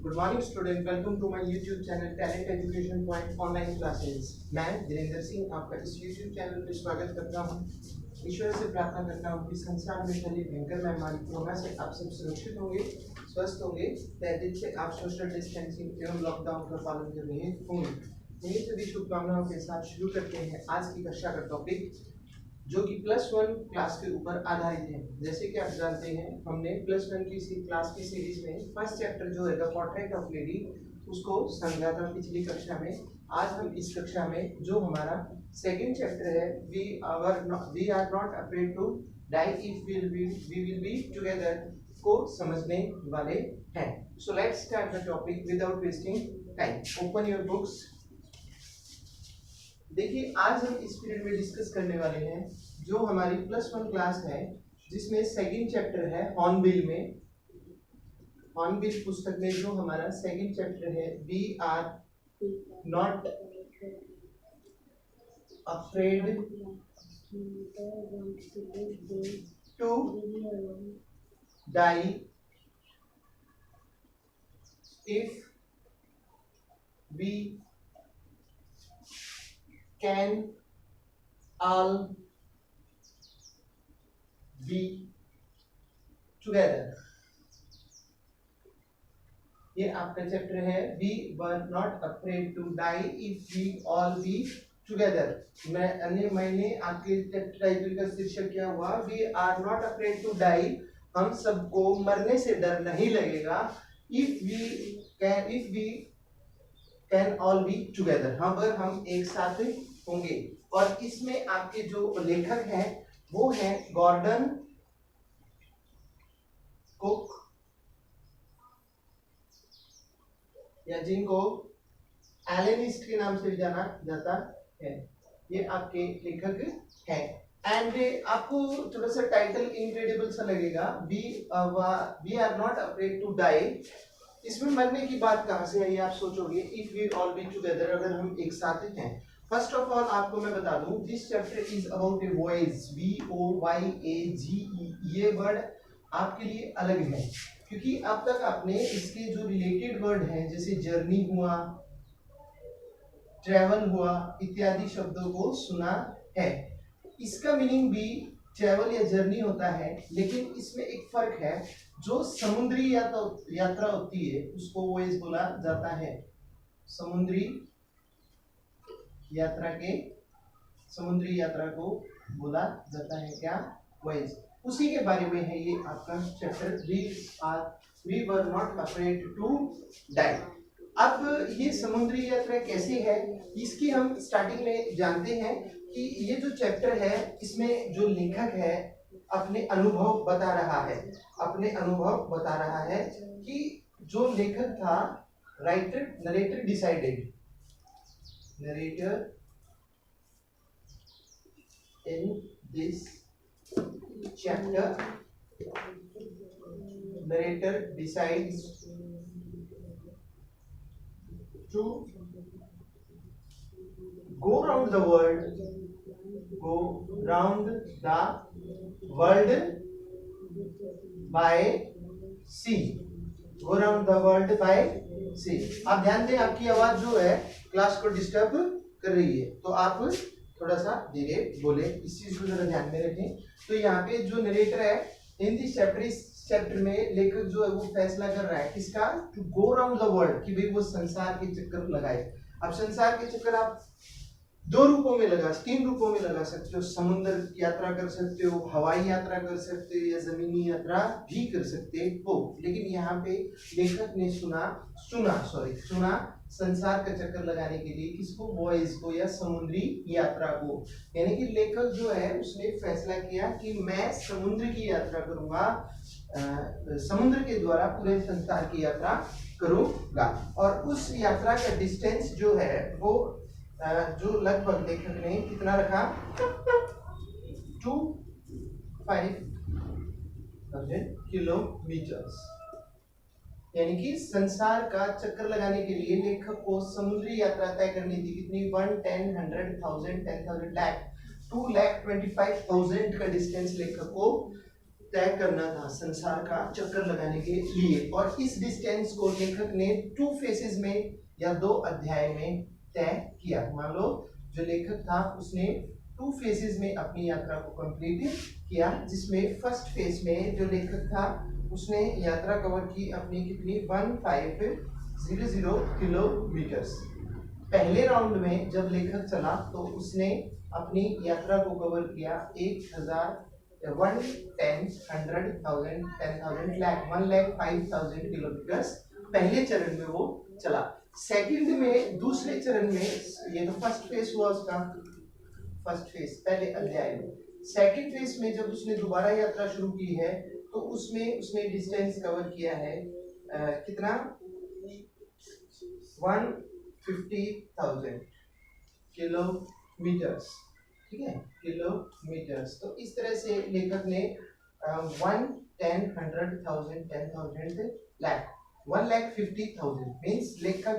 Good morning student, welcome to my YouTube channel talent education point online classes. मैं वीरेंद्र सिंह आपका इस YouTube channel पर स्वागत करता हूं। ईश्वर से प्रार्थना करता हूं कि संसार में फैली भयंकर महामारी कोरोना से आप सब सुरक्षित होंगे, स्वस्थ होंगे, तहजीब से आप सोशल डिस्टेंसिंग एवं लॉकडाउन का पालन कर रहे होंगे। यही सभी शुभकामनाओं के साथ शुरू करते हैं आज की कक्षा का टॉपिक, जो कि +1 क्लास के ऊपर आधारित है। जैसे कि आप जानते हैं, हमने +1 की क्लास की सीरीज में फर्स्ट चैप्टर जो है द पोर्ट्रेट ऑफ लेडी उसको समझा था पिछली कक्षा में। आज हम इस कक्षा में जो हमारा सेकंड चैप्टर है we are not afraid to die if we will be together को समझने वाले हैं। So let's start the topic without wasting time. Open your books. देखिए, आज हम इस पीरियड में डिस्कस करने वाले हैं जो हमारी +1 क्लास है, जिसमें सेकंड चैप्टर है हॉर्नबिल में। हॉर्नबिल पुस्तक में जो हमारा सेकंड चैप्टर है we are not afraid to die if we can all be together। ये आपका चैप्टर है we were not afraid to die if we all be together. मैंने आपके चैप्टर टाइटल का शीर्षक क्या हुआ, we are not afraid to die. हम सबको मरने से डर नहीं लगेगा। If we can all be together, अगर हम एक साथ होंगे। और इसमें आपके जो लेखक हैं वो हैं गॉर्डन कुक, या जिनको एलेनिस्ट के नाम से भी जाना जाता है। ये आपके लेखक हैं। एंड आपको थोड़ा सा टाइटल इनक्रेडिबल सा लगेगा, we are not afraid to die. इसमें मरने की बात कहां से आई, आप सोचोगे if we all be together, अगर हम एक साथ हैं। फर्स्ट ऑफ ऑल आपको मैं बता दूं, this chapter is about A voyage, VOYAGE। ये वर्ड आपके लिए अलग है, क्योंकि अब तक आपने इसके जो रिलेटेड वर्ड हैं जैसे जर्नी हुआ, ट्रेवल हुआ इत्यादि शब्दों को सुना है। इसका मीनिंग भी ट्रेवल या जर्नी होता है, लेकिन इसमें एक फर्क है। जो समुद्री यात्रा होती है उसको वॉयज बोला जाता है। समुद्री यात्रा को बोला जाता है क्या, वॉयज। उसी के बारे में है ये आपका chapter we were not afraid to die. अब ये समुद्री यात्रा कैसे है, इसकी हम स्टार्टिंग में जानते हैं कि ये जो चैप्टर है इसमें जो लेखक है अपने अनुभव बता रहा है कि जो लेखक था narrator in this chapter, narrator decides to go round the world by sea। आप ध्यान दें, आपकी आवाज जो है क्लास को डिस्टर्ब कर रही है, तो आप थोड़ा सा धीरे बोले, इस चीज को जरा ध्यान में रखें। तो यहाँ पे जो नरेटर है इन दिस चैप्टर, इस चैप्टर में लेखक जो है वो फैसला कर रहा है किसका, to go around the world, कि भाई वो संसार के चक्कर लगाए। अब संसार के चक्कर आप 3 रूपों में लगा सकते हो। समुद्र यात्रा कर सकते हो, हवाई यात्रा कर सकते हो, या जमीनी यात्रा भी कर सकते हो। लेकिन यहाँ पे लेखक ने चुना संसार का चक्कर लगाने के लिए किसको, वॉयज को या समुद्री यात्रा को। यानी कि लेखक जो है उसने फैसला किया कि मैं समुद्र की यात्रा करूंगा, समुद्र के द्वारा पूरे संसार की यात्रा करूंगा। और उस यात्रा का डिस्टेंस जो है वो जो लगभग लेखक ने कितना रखा, 2500 किलोमीटर्स। यानी कि संसार का चक्कर लगाने के लिए लेखक को समुद्री यात्रा तय करनी थी। कितनी, 1,10,000 10,000 लाख 2,25,000 का डिस्टेंस लेखक को तय करना था संसार का चक्कर लगाने के लिए, और इस डिस्टेंस को लेखक ने 2 फेसेस में या 2 अध्याय में तय किया। मान लो जो लेखक था उसने 2 फेसेस में अपनी यात्रा को कंप्लीट किया, जिसमें फर्स्ट फेज में जो लेखक था उसने यात्रा कवर की अपनी कितनी 1500 किलोमीटर्स। पहले राउंड में जब लेखक चला तो उसने अपनी यात्रा को कवर किया 1,05,000 किलोमीटर्स पहले चरण में वो चला। सेकंड में, दूसरे चरण में, ये तो फर्स्ट फेज हुआ उसका, फर्स्ट फेज पहले अध्याय में। सेकंड फेज में जब उसने दोबारा यात्रा शुरू की है तो उसमें उसने डिस्टेंस कवर किया है कितना 150,000 किलोमीटर्स, ठीक है, किलोमीटर्स। तो इस तरह से लेखक ने 1, 10, 100,000, 10,000, लाख, 1,50,000 मीन्स लेखक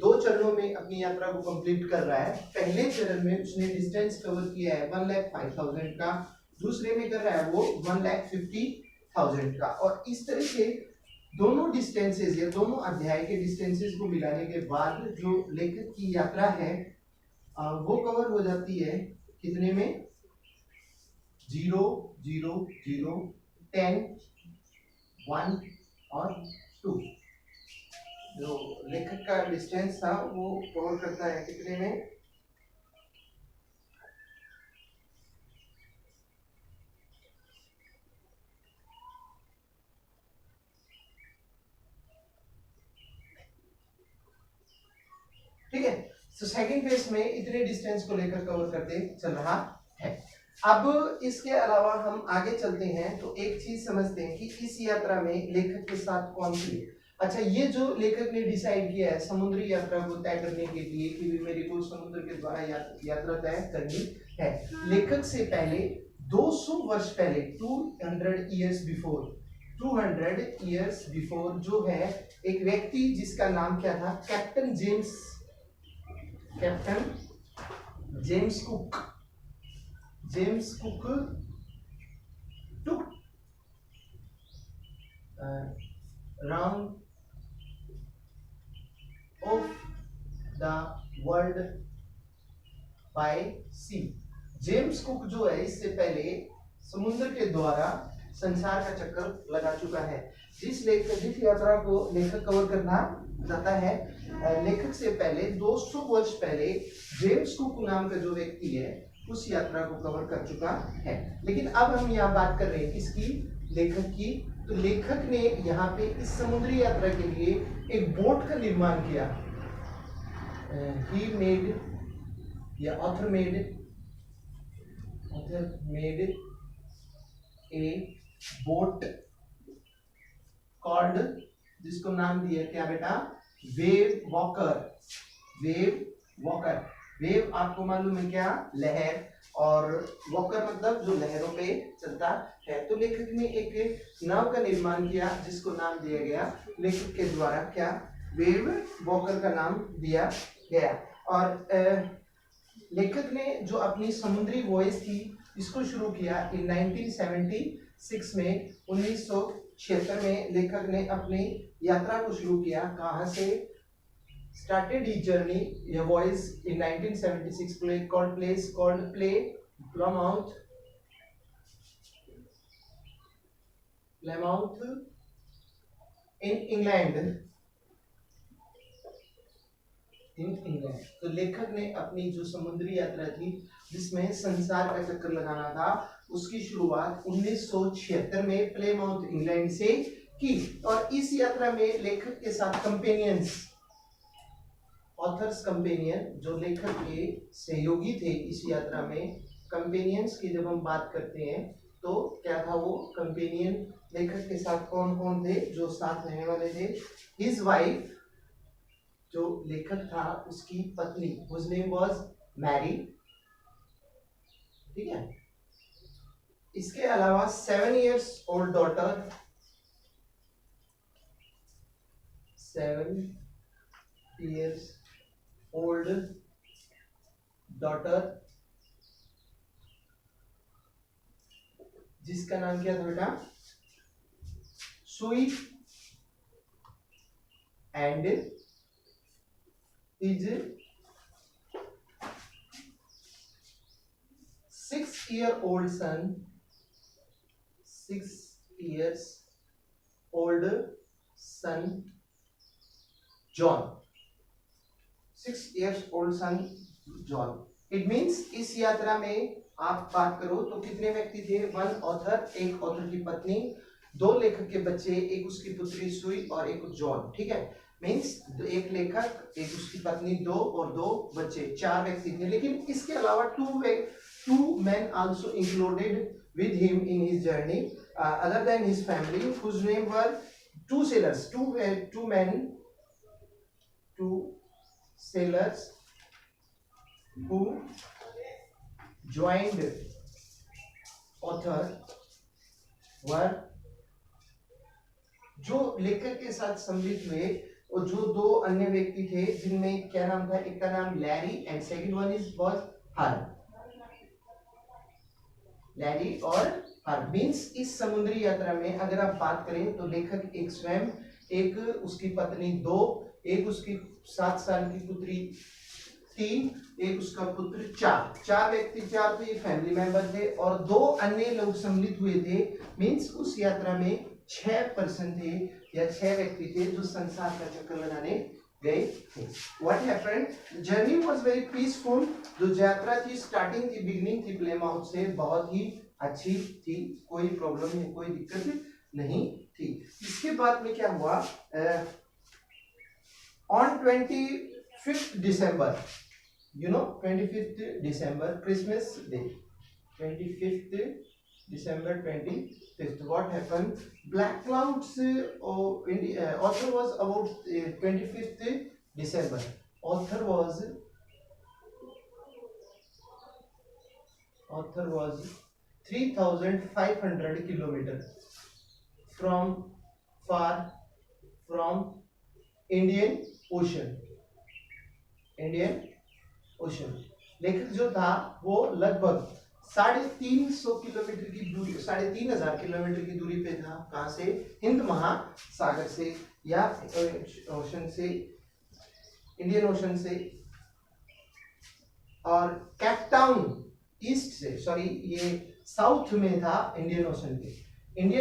दो चरणों में अपनी यात्रा को कंप्लीट कर रहा है। पहले चरण में उसने डिस्टेंस कवर किया है 1,05,000 का, दूसरे में कर रहा है वो 1,50,000 का। और इस तरह से दोनों डिस्टेंसेस या दोनों अध्याय के डिस्टेंसेस को मिलाने के बाद जो लेखक की यात्रा है वो कवर हो जाती है कितने में 0, 0, 0, 10, 1 और 2। जो लेखक का डिस्टेंस था वो कवर करता है कितने में ठीक है। तो सेकंड फेज में इतने डिस्टेंस को लेकर कवर करते चल रहा है। अब इसके अलावा हम आगे चलते हैं तो एक चीज समझते हैं कि इस यात्रा में लेखक के साथ कौन थी। अच्छा, ये जो लेखक ने डिसाइड किया है समुद्री यात्रा को तय करने के लिए कि भी मेरे को समुद्र के द्वारा यात्रा तय करनी है, लेखक से पहले 200 वर्ष पहले 200 इयर्स बिफोर जो है एक व्यक्ति जिसका नाम क्या था, captain James cook took round of the world by sea। James cook जो है इससे पहले समुद्र के द्वारा संसार का चक्कर लगा चुका है। जिस यात्रा को लेखक कवर करना चाहता है, लेखक से पहले 200 वर्ष पहले जेम्स कुक नाम का जो व्यक्ति है उस यात्रा को कवर कर चुका है। लेकिन अब हम यहाँ बात कर रहे हैं किसकी, लेखक की। तो लेखक ने यहाँ पे इस समुद्री यात्रा के लिए एक बोट का निर्माण किया। Author made a boat called, जिसको नाम दिया क्या बेटा, वेव वॉकर। वेव आपको मालूम है क्या, लहर, और वॉकर मतलब जो लहरों पे चलता है। तो लेखक ने एक नाव का निर्माण किया जिसको नाम दिया गया लेखक के द्वारा क्या, वेव वॉकर का नाम दिया गया। और लेखक ने जो अपनी समुद्री वॉयज थी इसको शुरू किया इन 1976 में। 1976 में लेखक ने अपनी यात्रा को शुरू किया। कहाँ से started his journey, a voyage in 1976 place called Plymouth in England। तो लेखक ने अपनी जो समुद्री यात्रा थी जिसमें संसार का चक्कर लगाना था उसकी शुरुआत 1976 में प्लेमाउथ इंग्लैंड से की। और इस यात्रा में लेखक के साथ ऑथर्स कंपेनियन जो लेखक के सहयोगी थे इस यात्रा में, कंपेनियंस की जब हम बात करते हैं तो क्या था वो कंपेनियन, लेखक के साथ कौन कौन थे जो साथ रहने वाले थे। हिज वाइफ, जो लेखक था उसकी पत्नी, हुज नेम वाज मैरी, ठीक है। इसके अलावा 7 years old daughter, 7 years old daughter जिसका नाम क्या था बेटा, सुई and his 6-year-old son, 6-year-old son John, 6-year-old son John. It means इस यात्रा में आप बात करो तो कितने व्यक्ति थे, वन ऑथर, एक ऑथर की पत्नी, दो लेखक के बच्चे, एक उसकी पुत्री सुई और एक जॉन, ठीक है। मीन्स एक लेखक, एक उसकी पत्नी, दो और दो बच्चे, चार व्यक्ति थे। लेकिन इसके अलावा two men also included with him in his journey, other than his family, whose name were two sailors, two sailors who joined author were, जो लेखक के साथ सम्मिलित हुए और जो दो अन्य व्यक्ति थे, जिनमें क्या नाम था, एक का नाम Larry and second one was her, Larry और हर। मीन्स इस समुद्री यात्रा में अगर आप बात करें तो लेखक एक स्वयं, एक उसकी पत्नी दो, एक उसकी 7 साल की पुत्री 3, एक उसका पुत्र 4, चार व्यक्ति, चार तो ये फैमिली मेंबर थे और दो अन्य लोग सम्मिलित हुए थे। मीन्स उस यात्रा में 6 पर्सन थे या 6 व्यक्ति थे जो संसार का चक्कर लगाने गए थे। What happened? The journey was very peaceful. जो यात्रा थी, स्टार्टिंग थी, बिगिनिंग थी प्लेमाउथ से, बहुत ही अच्छी थी, कोई प्रॉब्लम नहीं, कोई दिक्कत नहीं थी। इसके बाद में क्या हुआ, on 25th December, you know 25th December, Christmas Day, 25th December 25th, what happened? Black clouds, author was about 25th December, author was 3,500 kilometer from Indian Ocean। लेखक जो था वो लगभग 350 किलोमीटर की दूरी, 3,500 किलोमीटर की दूरी पे था। कहां से? हिंद महासागर से या ओशन से, इंडियन ओशन से। और कैप टाउन ईस्ट से, सॉरी ये साउथ में था, इंडियन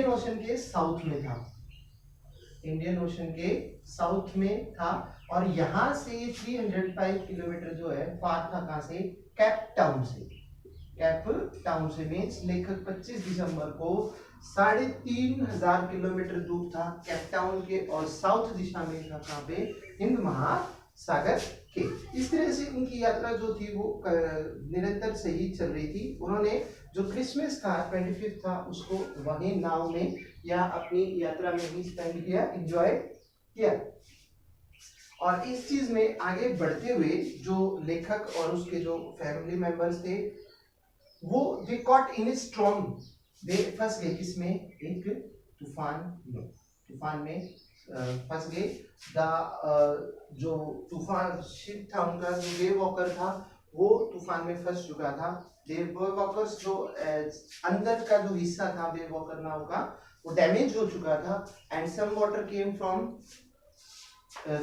ओशन के साउथ में था, इंडियन ओशन के साउथ में था। और यहां से 305 किलोमीटर जो है पार था, कहां से? कैप टाउन से। मीन्स लेखक 25 दिसंबर को 3,500 किलोमीटर दूर था कैप टाउन के और साउथ दिशा में था, कहां पे? हिंद महासागर के। इस तरह से उनकी यात्रा जो थी वो निरंतर से ही चल रही थी। उन्होंने जो क्रिसमस था 25 था उसको वहीं नाव में या अपनी यात्रा में ही स्पेंड किया, एंजॉय किया। और इस चीज में आगे बढ़ते हुए जो लेखक और उसके जो फैमिली मेंबर्स थे वो दे कॉट इन स्टॉर्म, वे फंस गए किसमें? एक तूफान में फंस गए। जो तूफान शिप था उनका, जो वेव वॉकर था वो तूफान में फंस चुका था। वेव वॉकर्स जो अंदर का जो हिस्सा था वेव वॉकर नाव का वो डैमेज हो चुका था। And some water came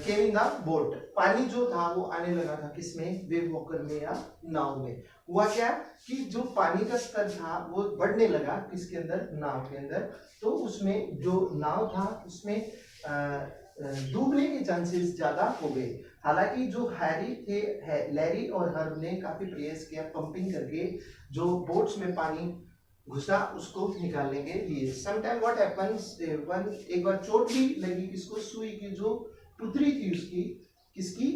in the boat, पानी जो था वो आने लगा था किसमें? वेव वॉकर में या नाव में। हुआ क्या कि जो पानी का स्तर था वो बढ़ने लगा, किसके अंदर? नाव के अंदर। तो उसमें जो नाव था उसमें डूबने के चांसेस ज्यादा हो गए। हालांकि जो लैरी और हर्ब ने काफी प्रयास किया पंपिंग करके जो बोट्स में पानी घुसा उसको निकालने के लिए। समटाइम व्हाट हैपेंस, एक बार चोट भी लगी किसको? सुई की जो पुत्री थी उसकी, किसकी?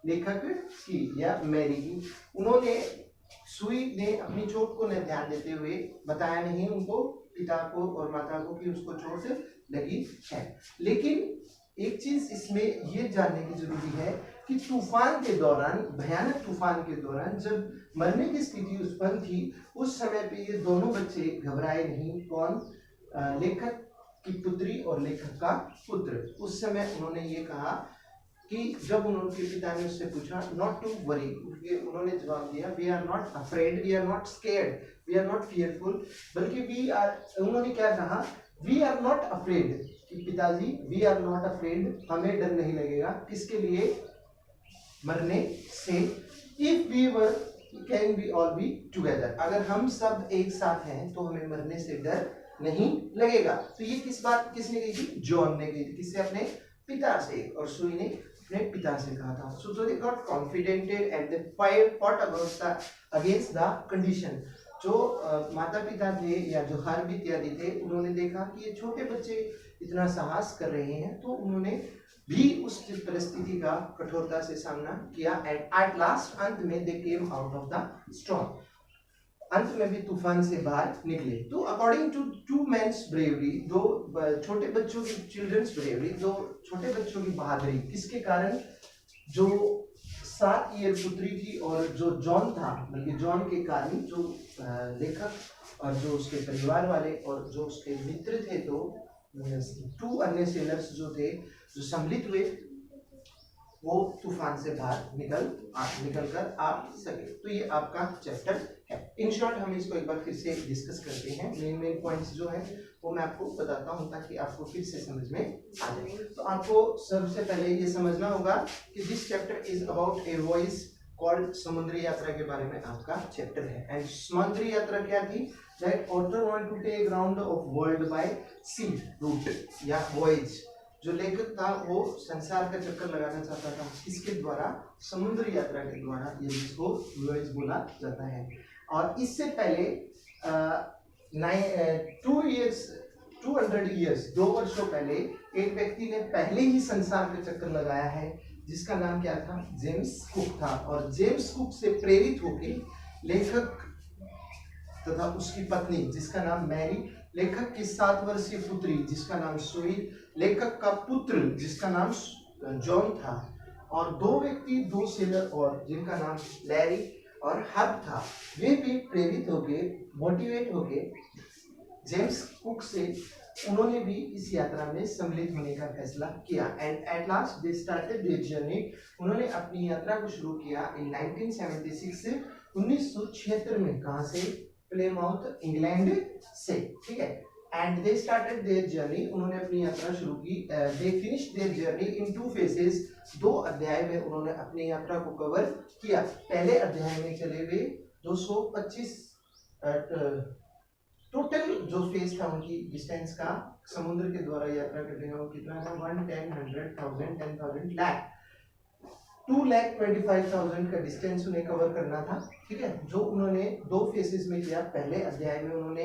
लेखक की या मैरी की। उन्होंने, सुई ने अपनी चोट को ध्यान देते हुए बताया नहीं उनको, पिता को और माता को, कि उसको चोट लगी है। लेकिन एक चीज इसमें ये जानने की जरूरी है कि तूफान के दौरान, भयानक तूफान के दौरान जब मरने की स्थिति उत्पन्न थी उस समय पे ये दोनों बच्चे घबराए नहीं। कौन? लेखक की पुत्री और लेखक का पुत्र। उस समय उन्होंने ये कहा कि जब उनके पिता ने उससे पूछा नॉट टू वरी, उन्होंने जवाब दिया we are not afraid, we are not scared, we are not fearful, बल्कि वी आर, उन्होंने क्या कहा, वी आर नॉट अफ्रेड, कि पिताजी वी आर नॉट अफ्रेड, हमें डर नहीं लगेगा, किसके लिए, मरने से, if we were can we all be together, अगर हम सब एक साथ हैं तो हमें मरने से डर नहीं लगेगा। तो ये किसने कही थी, जॉन ने कही थी, किससे, अपने पिता से, और सुई ने अपने पिता से कहा था। So they got confidented and they fought against the condition. जो माता पिता थे या जो हार्वी इत्यादि थे, उन्होंने देखा कि ये छोटे बच्चे इतना साहस कर रहे हैं, तो उन्होंने भी उस परिस्थिति का कठोरता से सामना किया। एंड एट लास्ट, अंत में they came out of the storm, अंत में भी तूफान से बाहर निकले। तो according to two men's bravery, दो छोटे बच्चों की, चिल्ड्रंस ब्रेवरी, दो छोटे बच्चों की बहादुरी, किसके कारण, जो 7 ईयर पुत्री थी और जो जॉन था, बल्कि जॉन के कारण, जो लेखक और जो उसके परिवार वाले और जो उसके मित्र थे, तो 2 अन्य सेलर्स जो थे, जो सम्मिलित हुए, वो तूफान से बाहर निकल कर आ सके। तो ये आपका चैप्टर है। इन शॉर्ट हम इसको एक बार फिर से डिस्कस करते हैं। मेन पॉइंट्स जो है वो मैं आपको बताता हूँ ताकि आपको फिर से समझ में आ जाए। तो आपको सबसे पहले ये समझना होगा कि this chapter is about a voice called समुद्री यात्रा के बारे में आपका चैप्टर है। एंड समुद्री यात्रा क्या थी, that author want to take round of world by sea route या वॉयज। जो लेखक था वो संसार का चक्कर लगाना चाहता था, किसके द्वारा, समुद्री यात्रा के द्वारा, ये जिसको वॉयज बोला जाता है। और इससे पहले 200 ईयर्स, 2 वर्षों पहले एक व्यक्ति ने पहले ही संसार का चक्कर लगाया है, जिसका नाम क्या था, जेम्स कुक था। और जेम्स कुक से प्रेरित होकर लेखक तथा उसकी पत्नी, जिसका नाम मैरी, लेखक की 7 वर्षीय पुत्री जिसका नाम सुई, लेखक का पुत्र जिसका नाम जॉन था, और 2 व्यक्ति, 2 सेलर और जिनका नाम लैरी और हब था, वे भी प्रेरित होके, मोटिवेट होके जेम्स कुक से, उन्होंने भी इस यात्रा में सम्मिलित होने का फैसला किया। And at last they started their journey, उन्होंने अपनी यात्रा को शुरू किया इन 1976 से 1976 में। कहाँ से, प्लेमाउथ, इंग्लैंड से, ठीक है। And they started their journey, उन्होंने अपनी यात्रा शुरू की। They finished their journey in 2 phases, 2 अध्याय में उन्होंने अपनी यात्रा को कवर किया। पहले अध्याय में चले गए 225 टोटल जो फेज था उनकी डिस्टेंस का, समुद्र के द्वारा यात्रा करने का, वो कितना था, 1, 10, 100, 1000, 10,000, लाख, 2,25,000 का डिस्टेंस उन्हें कवर करना था, ठीक है। जो उन्होंने 2 फेजेस में किया। पहले अध्याय में उन्होंने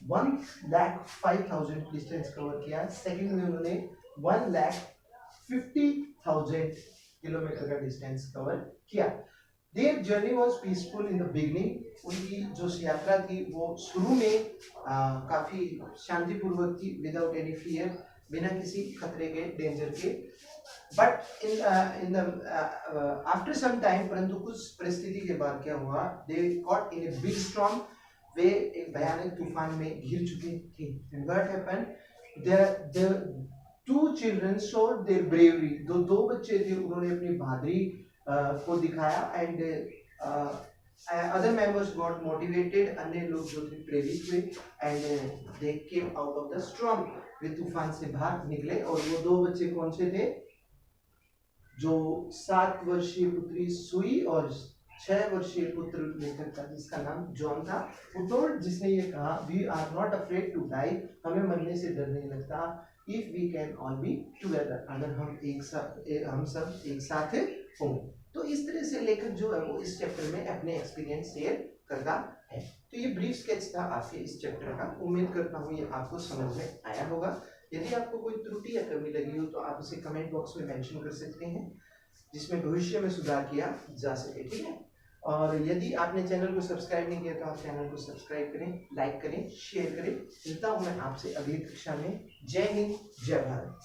1,05,000 डिस्टेंस कवर किया, सेकंड में उन्होंने 1,50,000 किलोमीटर का डिस्टेंस कवर किया। Their journey was peaceful in the beginning, उनकी जो यात्रा थी वो शुरू में काफी शांतिपूर्वक थी, विदाउट एनी फियर, बिना किसी खतरे के, डेंजर के। But in after some time, परंतु कुछ परिस्थिति के बाद क्या हुआ, they caught in a big storm, वे एक भयानक तूफान में घिर चुके थे। And what happened, the 2 children showed their bravery, दो बच्चे थे, उन्होंने अपनी बहादुरी को दिखाया। And other members got motivated, अन्य लोग जो थे प्रेरित हुए। And they came out of the storm, वे तूफान से बाहर निकले। और वो 2 बच्चे कौन से थे, जो 7 वर्षीय पुत्री सुई और 6 वर्षीय पुत्र लेखक था जिसका नाम जॉन था। वो टोल्ड, जिसने ये कहा, we are not afraid to die, हमें मरने से डर नहीं लगता, if we can all be together, अगर हम सब एक साथ हों। तो इस तरह से लेखक जो है वो इस चैप्टर में अपने एक्सपीरियंस शेयर करता है। तो ये ब्रीफ स्केच था आपके इस चैप्टर का। उम्मीद करता हूँ ये आपको समझ में आया होगा। यदि आपको कोई त्रुटि या कमी लगी हो तो आप उसे कमेंट बॉक्स में मेंशन कर सकते हैं, जिसमें भविष्य में सुधार किया जा सके, ठीक है। और यदि आपने चैनल को सब्सक्राइब नहीं किया तो आप चैनल को सब्सक्राइब करें, लाइक करें, शेयर करें। मिलता हूँ मैं आपसे अगली कक्षा में। जय हिंद, जय भारत।